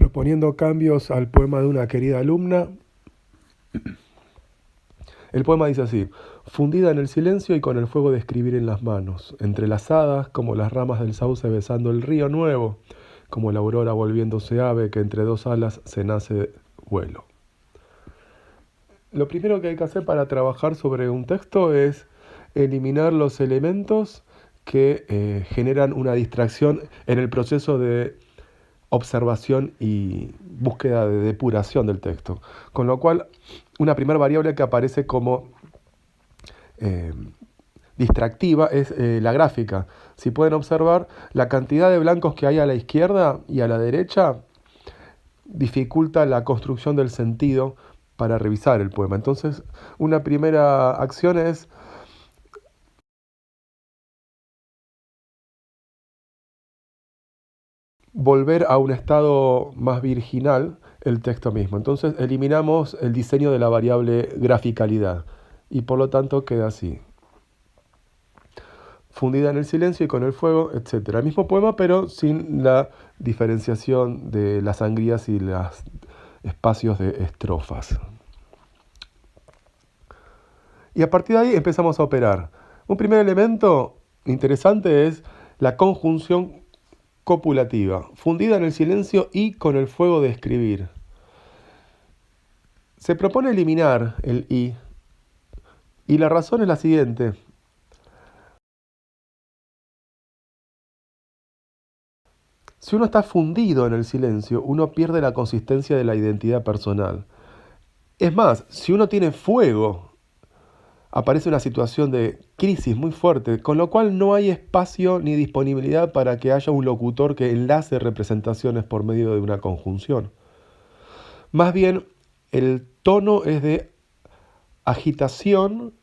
proponiendo cambios al poema de una querida alumna. El poema dice así: fundida en el silencio y con el fuego de escribir en las manos, entrelazadas como las ramas del sauce besando el río nuevo, como la aurora volviéndose ave que entre dos alas se nace vuelo. Lo primero que hay que hacer para trabajar sobre un texto es eliminar los elementos que generan una distracción en el proceso de observación y búsqueda de depuración del texto. Con lo cual, una primera variable que aparece como distractiva es la gráfica. Si pueden observar, la cantidad de blancos que hay a la izquierda y a la derecha dificulta la construcción del sentido para revisar el poema. Entonces, una primera acción es volver a un estado más virginal el texto mismo. Entonces eliminamos el diseño de la variable graficalidad y por lo tanto queda así: fundida en el silencio y con el fuego, etc. El mismo poema, pero sin la diferenciación de las sangrías y los espacios de estrofas. Y a partir de ahí empezamos a operar. Un primer elemento interesante es la conjunción copulativa, fundida en el silencio y con el fuego de escribir. Se propone eliminar el y la razón es la siguiente. Si uno está fundido en el silencio, uno pierde la consistencia de la identidad personal. Es más, si uno tiene fuego, aparece una situación de crisis muy fuerte, con lo cual no hay espacio ni disponibilidad para que haya un locutor que enlace representaciones por medio de una conjunción. Más bien, el tono es de agitación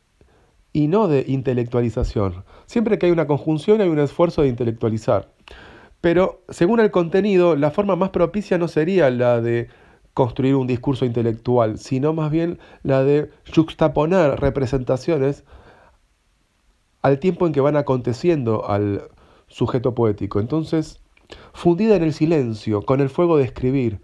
y no de intelectualización. Siempre que hay una conjunción hay un esfuerzo de intelectualizar. Pero, según el contenido, la forma más propicia no sería la de construir un discurso intelectual, sino más bien la de juxtaponer representaciones al tiempo en que van aconteciendo al sujeto poético. Entonces, fundida en el silencio, con el fuego de escribir,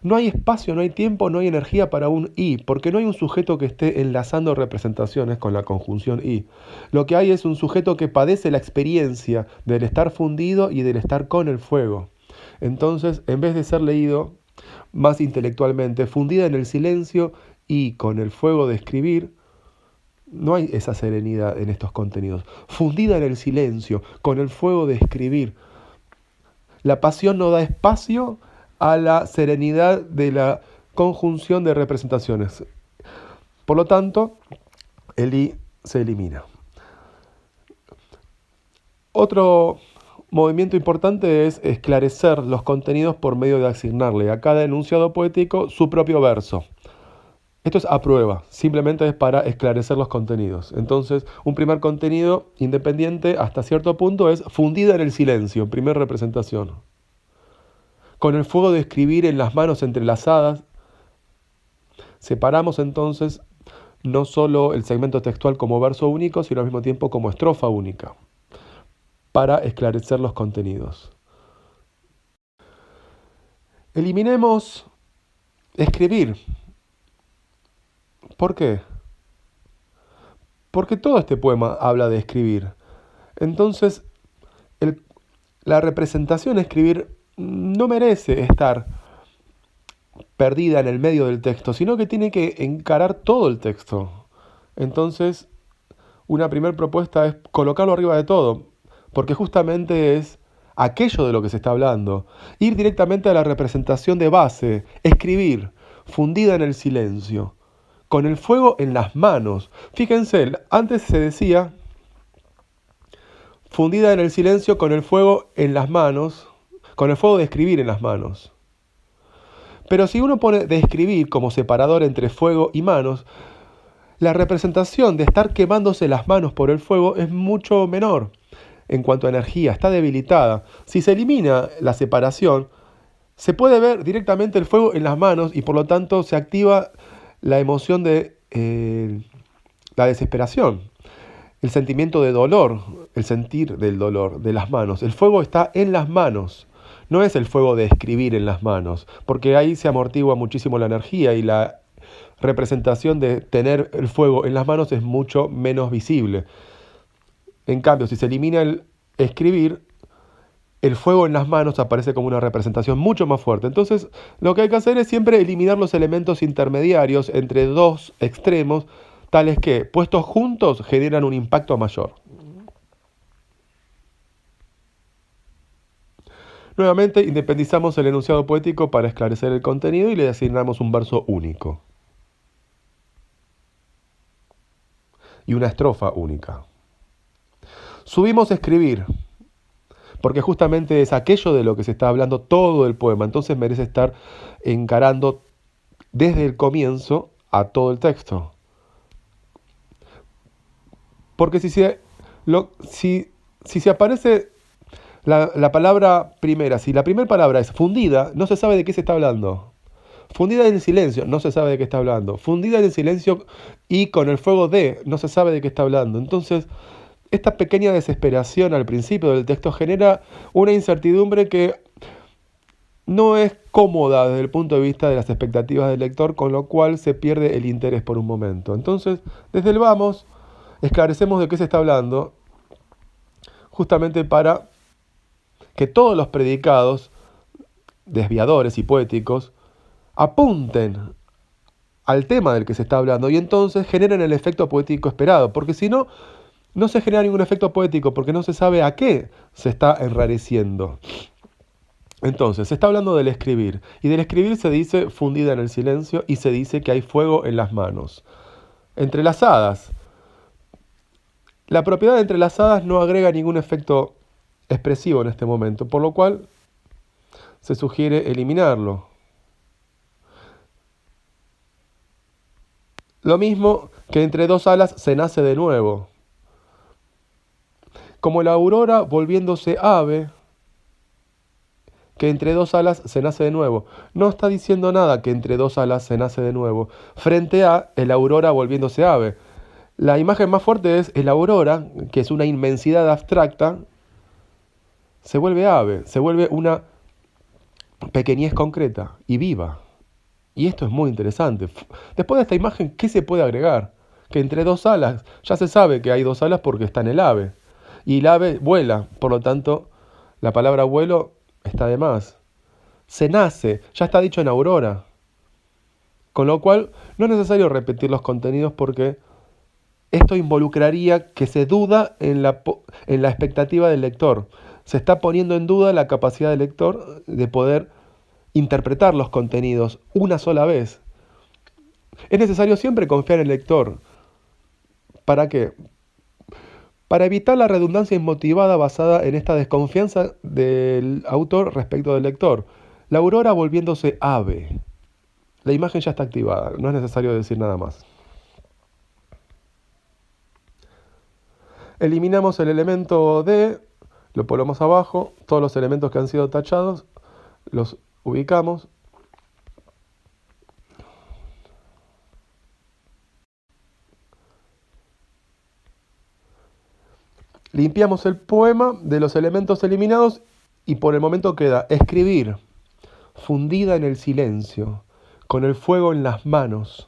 no hay espacio, no hay tiempo, no hay energía para un y, porque no hay un sujeto que esté enlazando representaciones con la conjunción y. Lo que hay es un sujeto que padece la experiencia del estar fundido y del estar con el fuego. Entonces, en vez de ser leído más intelectualmente, fundida en el silencio y con el fuego de escribir, no hay esa serenidad en estos contenidos. Fundida en el silencio, con el fuego de escribir. La pasión no da espacio a la serenidad de la conjunción de representaciones. Por lo tanto, el i se elimina. Otro movimiento importante es esclarecer los contenidos por medio de asignarle a cada enunciado poético su propio verso. Esto es a prueba, simplemente es para esclarecer los contenidos. Entonces, un primer contenido independiente hasta cierto punto es fundida en el silencio, primera representación. Con el fuego de escribir en las manos entrelazadas, separamos entonces no solo el segmento textual como verso único, sino al mismo tiempo como estrofa única, para esclarecer los contenidos. Eliminemos escribir. ¿Por qué? Porque todo este poema habla de escribir. Entonces, la representación escribir no merece estar perdida en el medio del texto, sino que tiene que encarar todo el texto. Entonces, una primera propuesta es colocarlo arriba de todo, porque justamente es aquello de lo que se está hablando. Ir directamente a la representación de base, escribir, fundida en el silencio, con el fuego en las manos. Fíjense, antes se decía fundida en el silencio con el fuego en las manos, con el fuego de escribir en las manos. Pero si uno pone de escribir como separador entre fuego y manos, la representación de estar quemándose las manos por el fuego es mucho menor en cuanto a energía, está debilitada. Si se elimina la separación, se puede ver directamente el fuego en las manos y por lo tanto se activa la emoción de la desesperación, el sentimiento de dolor, el sentir del dolor de las manos. El fuego está en las manos, no es el fuego de escribir en las manos, porque ahí se amortigua muchísimo la energía y la representación de tener el fuego en las manos es mucho menos visible. En cambio, si se elimina el escribir, el fuego en las manos aparece como una representación mucho más fuerte. Entonces, lo que hay que hacer es siempre eliminar los elementos intermediarios entre dos extremos, tales que, puestos juntos, generan un impacto mayor. Nuevamente, independizamos el enunciado poético para esclarecer el contenido y le asignamos un verso único. Y una estrofa única. Subimos a escribir, porque justamente es aquello de lo que se está hablando todo el poema, entonces merece estar encarando desde el comienzo a todo el texto. Porque si se aparece la palabra primera, si la primera palabra es fundida, no se sabe de qué se está hablando. Fundida en el silencio, no se sabe de qué está hablando. Fundida en el silencio y con el fuego de, no se sabe de qué está hablando. Entonces, esta pequeña desesperación al principio del texto genera una incertidumbre que no es cómoda desde el punto de vista de las expectativas del lector, con lo cual se pierde el interés por un momento. Entonces, desde el vamos, esclarecemos de qué se está hablando, justamente para que todos los predicados desviadores y poéticos apunten al tema del que se está hablando y entonces generen el efecto poético esperado, porque si no, no se genera ningún efecto poético, porque no se sabe a qué se está enrareciendo. Entonces, se está hablando del escribir, y del escribir se dice fundida en el silencio y se dice que hay fuego en las manos. Entrelazadas. La propiedad de entrelazadas no agrega ningún efecto expresivo en este momento, por lo cual se sugiere eliminarlo. Lo mismo que entre dos alas se nace de nuevo. Como la aurora volviéndose ave, que entre dos alas se nace de nuevo. No está diciendo nada que entre dos alas se nace de nuevo, frente a el aurora volviéndose ave. La imagen más fuerte es el aurora, que es una inmensidad abstracta, se vuelve ave, se vuelve una pequeñez concreta y viva. Y esto es muy interesante. Después de esta imagen, ¿qué se puede agregar? Que entre dos alas, ya se sabe que hay dos alas porque está en el ave. Y el ave vuela, por lo tanto, la palabra vuelo está de más. Se nace, ya está dicho en aurora. Con lo cual, no es necesario repetir los contenidos porque esto involucraría que se duda en la expectativa del lector. Se está poniendo en duda la capacidad del lector de poder interpretar los contenidos una sola vez. Es necesario siempre confiar en el lector. ¿Para qué? Para evitar la redundancia inmotivada basada en esta desconfianza del autor respecto del lector. La aurora volviéndose ave. La imagen ya está activada, no es necesario decir nada más. Eliminamos el elemento de, lo ponemos abajo, todos los elementos que han sido tachados, los ubicamos. Limpiamos el poema de los elementos eliminados y por el momento queda escribir, fundida en el silencio, con el fuego en las manos,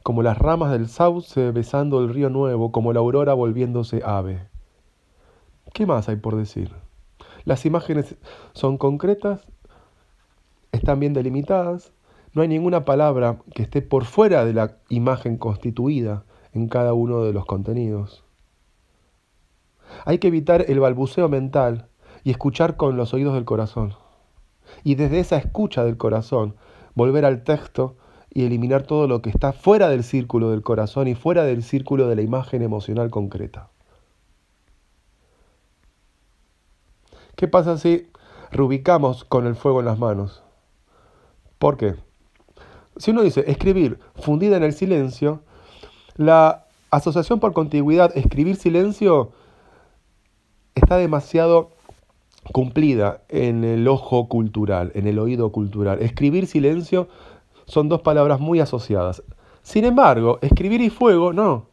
como las ramas del sauce besando el río nuevo, como la aurora volviéndose ave. ¿Qué más hay por decir? Las imágenes son concretas, están bien delimitadas, no hay ninguna palabra que esté por fuera de la imagen constituida en cada uno de los contenidos. Hay que evitar el balbuceo mental y escuchar con los oídos del corazón. Y desde esa escucha del corazón, volver al texto y eliminar todo lo que está fuera del círculo del corazón y fuera del círculo de la imagen emocional concreta. ¿Qué pasa si reubicamos con el fuego en las manos? ¿Por qué? Si uno dice escribir fundida en el silencio, la asociación por contigüidad escribir silencio está demasiado cumplida en el ojo cultural, en el oído cultural. Escribir silencio son dos palabras muy asociadas. Sin embargo, escribir y fuego no.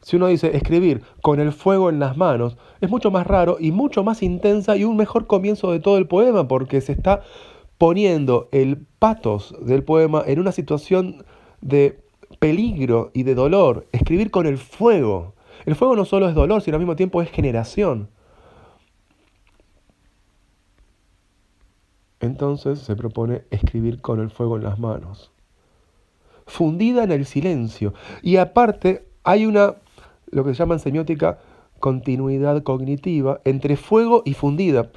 Si uno dice escribir con el fuego en las manos, es mucho más raro y mucho más intensa y un mejor comienzo de todo el poema porque se está poniendo el patos del poema en una situación de peligro y de dolor. Escribir con el fuego. El fuego no solo es dolor, sino al mismo tiempo es generación. Entonces se propone escribir con el fuego en las manos. Fundida en el silencio. Y aparte hay lo que se llama en semiótica, continuidad cognitiva entre fuego y fundida.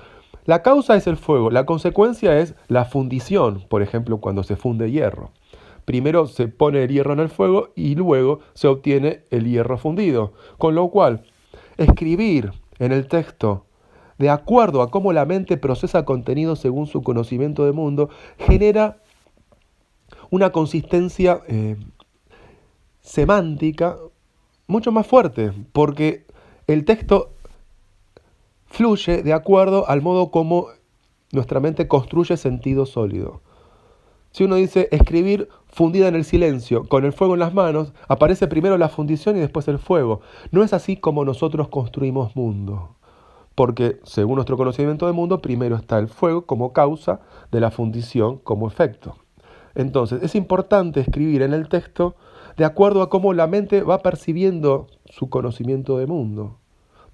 La causa es el fuego, la consecuencia es la fundición, por ejemplo, cuando se funde hierro. Primero se pone el hierro en el fuego y luego se obtiene el hierro fundido. Con lo cual, escribir en el texto de acuerdo a cómo la mente procesa contenido según su conocimiento del mundo, genera una consistencia semántica mucho más fuerte, porque el texto fluye de acuerdo al modo como nuestra mente construye sentido sólido. Si uno dice escribir fundida en el silencio, con el fuego en las manos, aparece primero la fundición y después el fuego. No es así como nosotros construimos mundo, porque según nuestro conocimiento del mundo, primero está el fuego como causa de la fundición como efecto. Entonces, es importante escribir en el texto de acuerdo a cómo la mente va percibiendo su conocimiento del mundo.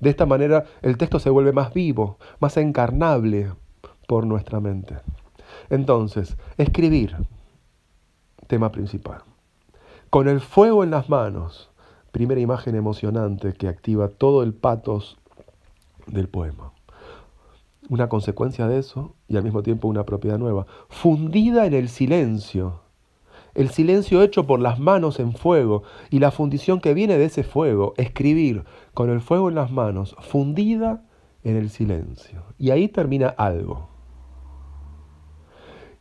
De esta manera, el texto se vuelve más vivo, más encarnable por nuestra mente. Entonces, escribir, tema principal. Con el fuego en las manos, primera imagen emocionante que activa todo el patos del poema. Una consecuencia de eso, y al mismo tiempo una propiedad nueva, fundida en el silencio hecho por las manos en fuego, y la fundición que viene de ese fuego, escribir con el fuego en las manos, fundida en el silencio. Y ahí termina algo.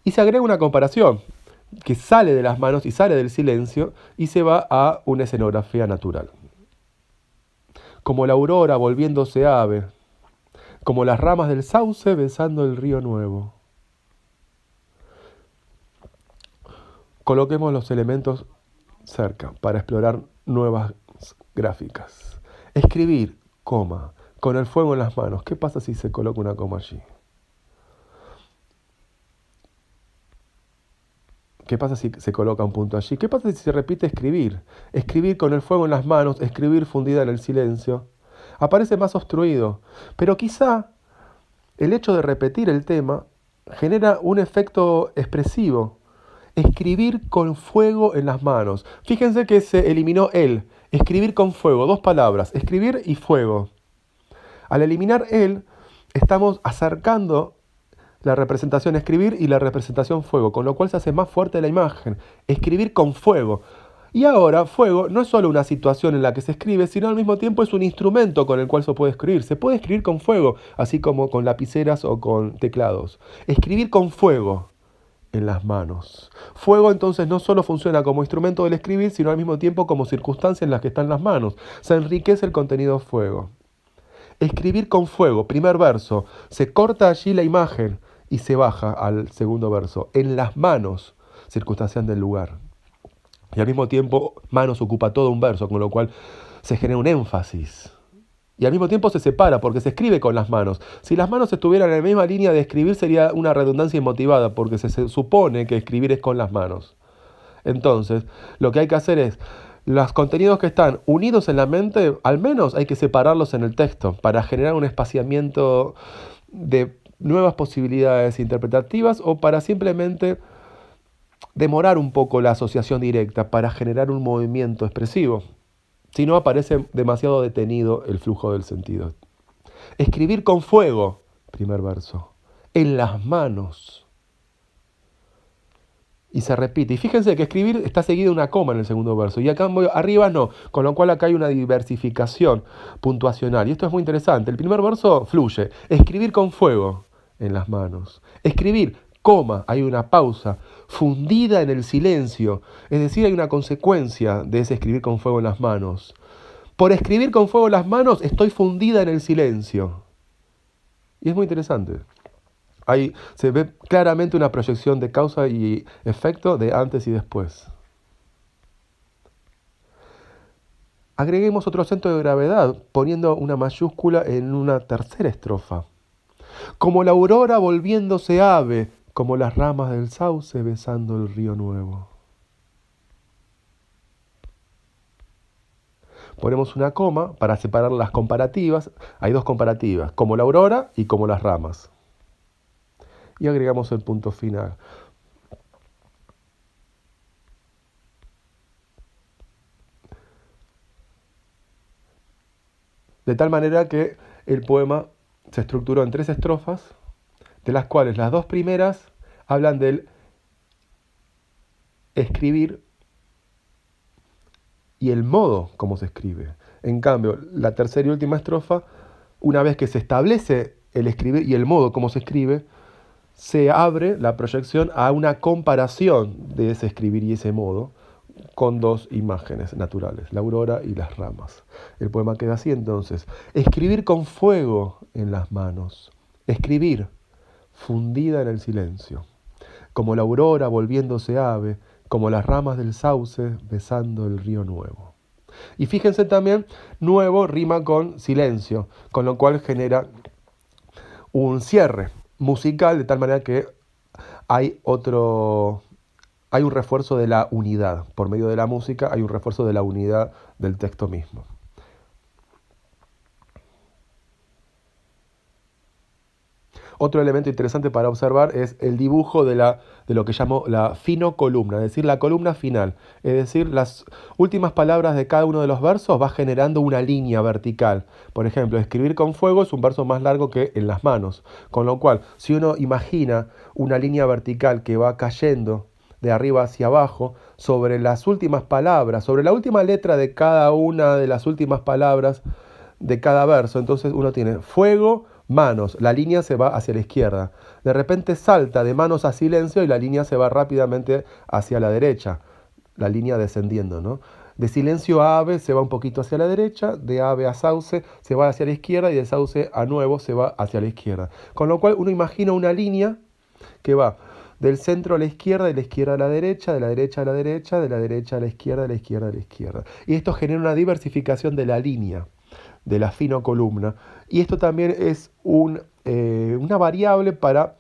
Y se agrega una comparación, que sale de las manos y sale del silencio, y se va a una escenografía natural. Como la aurora volviéndose ave, como las ramas del sauce besando el río nuevo. Coloquemos los elementos cerca para explorar nuevas gráficas. Escribir, coma, con el fuego en las manos. ¿Qué pasa si se coloca una coma allí? ¿Qué pasa si se coloca un punto allí? ¿Qué pasa si se repite escribir? Escribir con el fuego en las manos, escribir fundida en el silencio. Aparece más obstruido, pero quizá el hecho de repetir el tema genera un efecto expresivo. Escribir con fuego en las manos. Fíjense que se eliminó el. Escribir con fuego, dos palabras, escribir y fuego. Al eliminar el, estamos acercando la representación escribir y la representación fuego, con lo cual se hace más fuerte la imagen. Escribir con fuego. Y ahora, fuego no es solo una situación en la que se escribe, sino al mismo tiempo es un instrumento con el cual se puede escribir. Se puede escribir con fuego, así como con lapiceras o con teclados. Escribir con fuego en las manos. Fuego entonces no solo funciona como instrumento del escribir, sino al mismo tiempo como circunstancia en la que están las manos. Se enriquece el contenido fuego. Escribir con fuego, primer verso. Se corta allí la imagen y se baja al segundo verso. En las manos, circunstancia del lugar. Y al mismo tiempo, manos ocupa todo un verso, con lo cual se genera un énfasis. Y al mismo tiempo se separa porque se escribe con las manos. Si las manos estuvieran en la misma línea de escribir sería una redundancia inmotivada porque se supone que escribir es con las manos. Entonces, lo que hay que hacer es, los contenidos que están unidos en la mente, al menos hay que separarlos en el texto para generar un espaciamiento de nuevas posibilidades interpretativas o para simplemente demorar un poco la asociación directa para generar un movimiento expresivo. Si no, aparece demasiado detenido el flujo del sentido. Escribir con fuego, primer verso, en las manos. Y se repite. Y fíjense que escribir está seguido de una coma en el segundo verso. Y acá arriba no. Con lo cual acá hay una diversificación puntuacional. Y esto es muy interesante. El primer verso fluye. Escribir con fuego en las manos. Escribir, coma, hay una pausa. Fundida en el silencio. Es decir, hay una consecuencia de ese escribir con fuego en las manos. Por escribir con fuego en las manos estoy fundida en el silencio. Y es muy interesante. Ahí se ve claramente una proyección de causa y efecto de antes y después. Agreguemos otro centro de gravedad, poniendo una mayúscula en una tercera estrofa. Como la aurora volviéndose ave, como las ramas del sauce besando el río nuevo. Ponemos una coma para separar las comparativas. Hay dos comparativas, como la aurora y como las ramas. Y agregamos el punto final. De tal manera que el poema se estructuró en 3 estrofas, de las cuales las 2 primeras hablan del escribir y el modo como se escribe. En cambio, la tercera y última estrofa, una vez que se establece el escribir y el modo como se escribe, se abre la proyección a una comparación de ese escribir y ese modo con 2 imágenes naturales, la aurora y las ramas. El poema queda así entonces: escribir con fuego en las manos, escribir fundida en el silencio, como la aurora volviéndose ave, como las ramas del sauce besando el río nuevo. Y fíjense también, nuevo rima con silencio, con lo cual genera un cierre musical de tal manera que hay un refuerzo de la unidad. Por medio de la música hay un refuerzo de la unidad del texto mismo. Otro elemento interesante para observar es el dibujo de lo que llamo la finocolumna, es decir, la columna final. Es decir, las últimas palabras de cada uno de los versos va generando una línea vertical. Por ejemplo, escribir con fuego es un verso más largo que en las manos. Con lo cual, si uno imagina una línea vertical que va cayendo de arriba hacia abajo sobre las últimas palabras, sobre la última letra de cada una de las últimas palabras de cada verso, entonces uno tiene fuego, manos, la línea se va hacia la izquierda. De repente salta de manos a silencio y la línea se va rápidamente hacia la derecha, la línea descendiendo, ¿no? De silencio a ave se va un poquito hacia la derecha, de ave a sauce se va hacia la izquierda y de sauce a nuevo se va hacia la izquierda. Con lo cual uno imagina una línea que va del centro a la izquierda, de la izquierda a la derecha, de la derecha a la derecha, de la derecha a la izquierda, de la izquierda a la izquierda. Y esto genera una diversificación de la línea, de la finocolumna. Y esto también es una variable para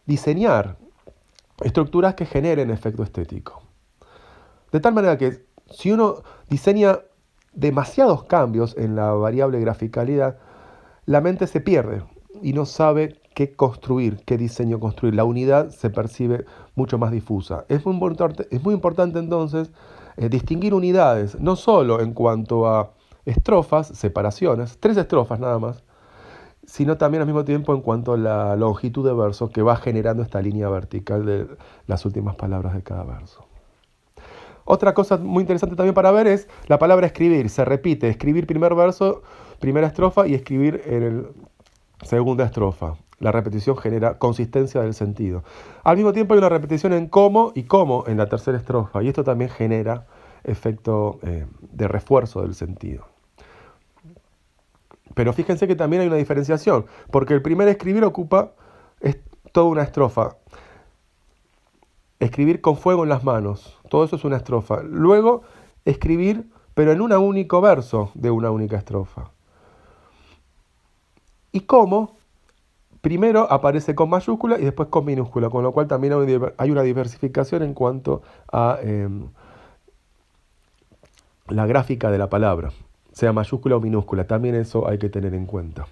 diseñar estructuras que generen efecto estético. De tal manera que si uno diseña demasiados cambios en la variable graficalidad, la mente se pierde y no sabe qué construir, qué diseño construir. La unidad se percibe mucho más difusa. Es muy importante entonces distinguir unidades, no solo en cuanto a estrofas, separaciones, 3 estrofas nada más, sino también al mismo tiempo en cuanto a la longitud de verso que va generando esta línea vertical de las últimas palabras de cada verso. Otra cosa muy interesante también para ver es la palabra escribir. Se repite, escribir primer verso, primera estrofa y escribir en el segunda estrofa. La repetición genera consistencia del sentido. Al mismo tiempo hay una repetición en como y como en la tercera estrofa. Y esto también genera efecto de refuerzo del sentido. Pero fíjense que también hay una diferenciación, porque el primer escribir ocupa toda una estrofa. Escribir con fuego en las manos, todo eso es una estrofa. Luego, escribir, pero en un único verso de una única estrofa. Y cómo, primero aparece con mayúscula y después con minúscula, con lo cual también hay una diversificación en cuanto a la gráfica de la palabra, sea mayúscula o minúscula, también eso hay que tener en cuenta.